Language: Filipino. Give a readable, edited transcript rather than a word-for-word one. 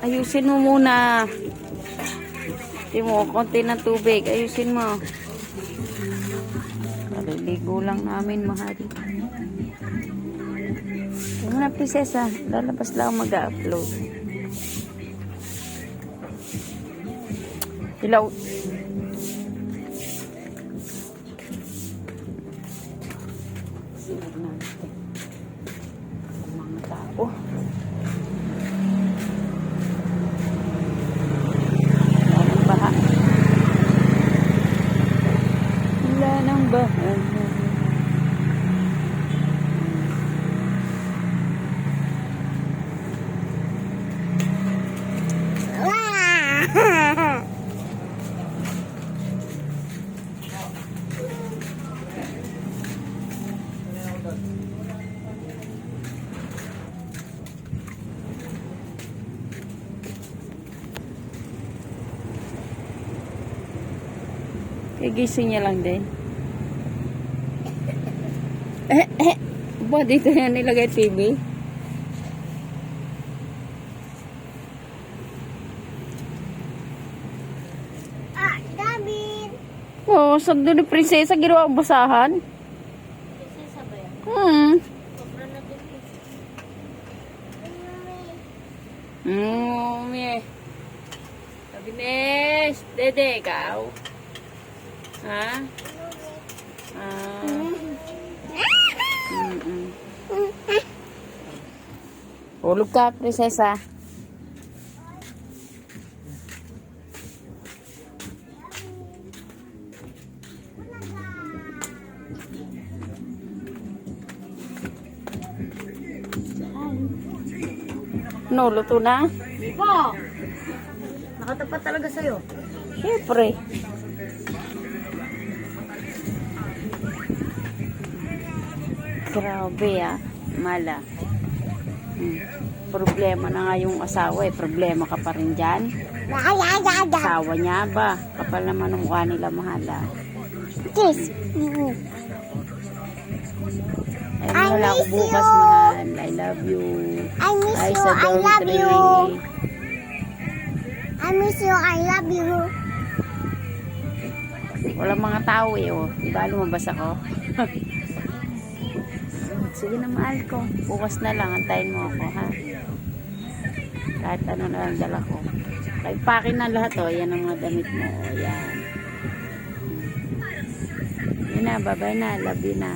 Ayusin mo muna. Tingnan mo, konti ng tubig. Ayusin mo. Kaliligo lang namin, mahal. Tingnan na, prinsesa. Lalabas lang mag-upload. Hilaw. Silog natin. Mga tao. Wala nang baha. Gising niya lang din. Ba, dito yan nilagay TV? Damin! Oo, sabdo ni prinsesa, ginawa ang basahan. Prinsesa ba yan? Sobrang nabit. Mie. Sabi Nes, dede, ikaw? Ha? Hulog ka, prinsesa. No, luto na? Po! Nakatapat talaga sa'yo. Siyempre. Grabe mala. Problema na nga yung asawa problema ka pa rin dyan. Asawa niya ba? Kapal naman ang mukha nila, mahala. Kiss. Ay, wala ako bukas, mahal. I love you. I miss Ay, you. sa I love dormitory. you. I miss you. I love you. Walang mga tao oh. Diba lumabas ako? Sige na, mahal ko. Bukas na lang, antayin mo ako, ha? Kahit ano na lang dala ko. Kahit pakin na lahat, yan ang mga damit mo, yan. Yun na, bye-bye na, love you na.